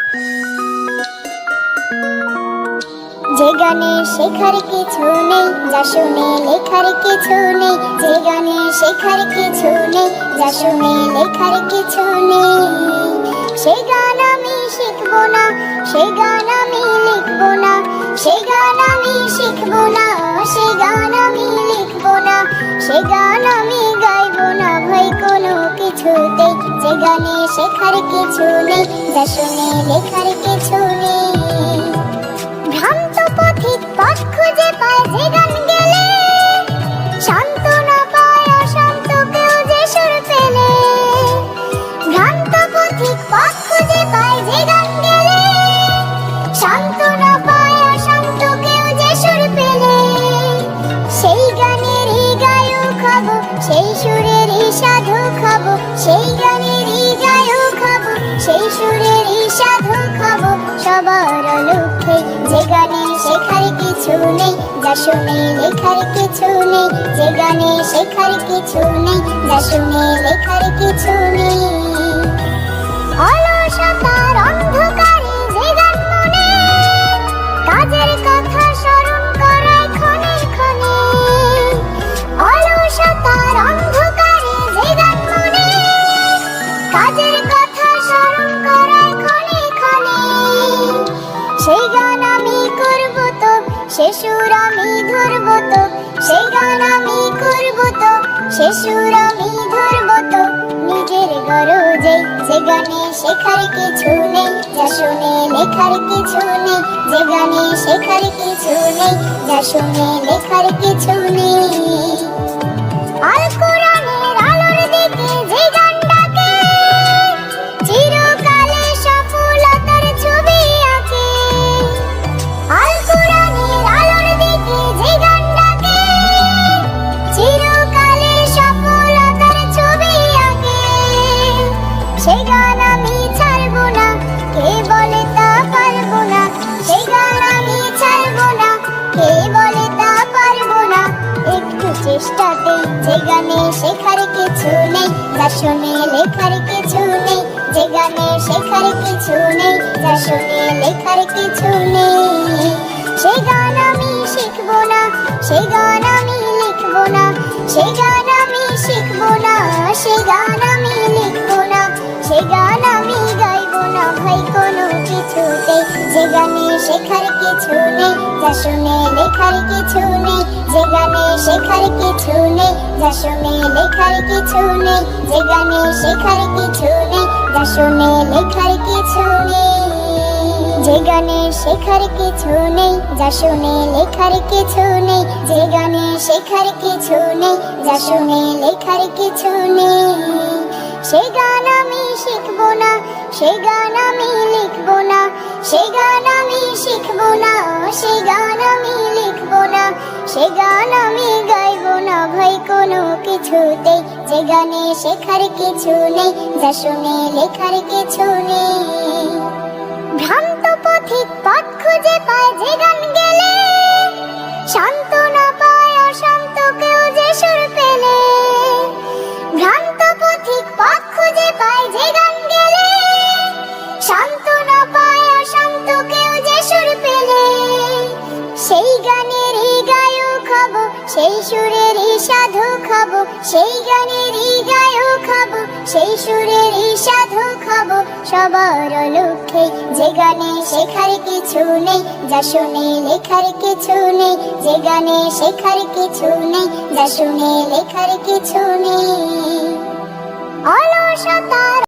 যে গানে শেখার কিছু নেই, যা শুনে লেখার কিছু নেই। যে গানে শেখার কিছু নেই, যা শুনে লেখার কিছু নেই। সে গান আমি শিখবো না, সে গান আমি লিখবো না। সে গান আমি শিখবো না, সে গান আমি লিখবো না। সে গান আমি গাইবো না ভাই কোনো কিছুতেই। যে গানে শেখার কিছু নেই, যা শুনে লেখার কিছু নেই। ভ্রান্ত পথিক পথ খুঁজে পায় যে গান গেলে, সান্ত্বনা পায় অশান্ত কেউ যে সুর পেলে। ভ্রান্ত পথিক পথ খুঁজে পায় যে গান গেলে, সান্ত্বনা পায় অশান্ত কেউ যে সুর পেলে। সেই গানেরই গায়ক হব, সেই সুরেরই সাধক হব। সেই গানেরই গায়ক হব, সেই সুরেরই সাধক হব সবার লক্ষ্যে। যে গানে শেখার কিছু নেই, যা শুনে লেখার কিছু নেই। যে গানে শেখার কিছু নেই, যা শুনে লেখার কিছু নেই। অলসতার অন্ধকারে যে গান মনে, কাজের কথা স্মরণ করায় ক্ষণে ক্ষণে। অলসতার অন্ধকারে যে গান মনে, কাজের কথা স্মরণ করায় ক্ষণে ক্ষণে। সেই গান আমি করব তো, সে সুর আমি ধরব তো। সেই গান আমি করব তো, সে সুর আমি ধরব তো নিজের গরজে। যে গানে শেখার কিছু নেই, যা শুনে লেখার কিছু নেই। যে গানে শেখার কিছু নেই, যা শুনে লেখার কিছু নেই। আল কোরআনের আলোর দিকে যে গান ডাকে, চিরকালে সফলতার ছবি আঁকে। আল কোরআনের আলোর দিকে যে গান ডাকে, চিরকালে সফলতার ছবি আঁকে। সেই গান আমি ছাড়বো না, কে বলে তা পারবো না। সেই গান আমি ছাড়বো না, কে বলে তা পারবো না একটু চেষ্টাতেই। যে গানে শেখার কিছু নেই, যা শুনে লেখার কিছু নেই। যে গানে শেখার কিছু নেই, যা শুনে লেখার কিছু নেই। সে গান আমি শিখবো না, সে গান আমি লিখবো না। সে গান আমি শিখবো না, সে গান আমি লিখবো না। সে গান আমি গাইবো না ভাই কোনো কিছুতেই। যে গানে শেখার কিছু নেই, যা শুনে লেখার কিছু নেই। যে গানে শেখার কিছু নেই, যা শুনে লেখার কিছু নেই। যে গানে শেখার কিছু নেই, যা শুনে লেখার কিছু নেই। যে গানে শেখার কিছু নেই, যা শুনে লেখার কিছু নেই। যে গানে শেখার কিছু নেই, যা শুনে লেখার কিছু নেই। সে গান আমি শিখবো না, সে গান আমি লিখবো না। সে গান আমি শিখবো না, সে গান আমি লিখবো না। সে গান আমি গাইবো না ভাই কোনো কিছুতেই। যে গানে শেখার কিছু নেই, যা শুনে লেখার কিছু নেই। ভ্রান্ত পথিক পথ খুঁজে পায় যে গান গেলে, সান্ত্বনা পায় অশান্ত কেউ যে সুর পেলে। ভ্রান্ত পথিক পথ খুঁজে পায় যে গান গেলে, সান্ত্বনা পায় অশান্ত কেউ যে সুর পেলে। সেই গানেরই গায়ক হব, সেই সুরেরই সাধক হব। সেই গানেরই গায়ক হব, সেই সুরেরই সাধক হব সবার লক্ষ্যে। যে গানে শেখার কিছু নেই, যা শুনে লেখার কিছু নেই। যে গানে শেখার কিছু নেই, যা শুনে লেখার কিছু নেই। অলসতার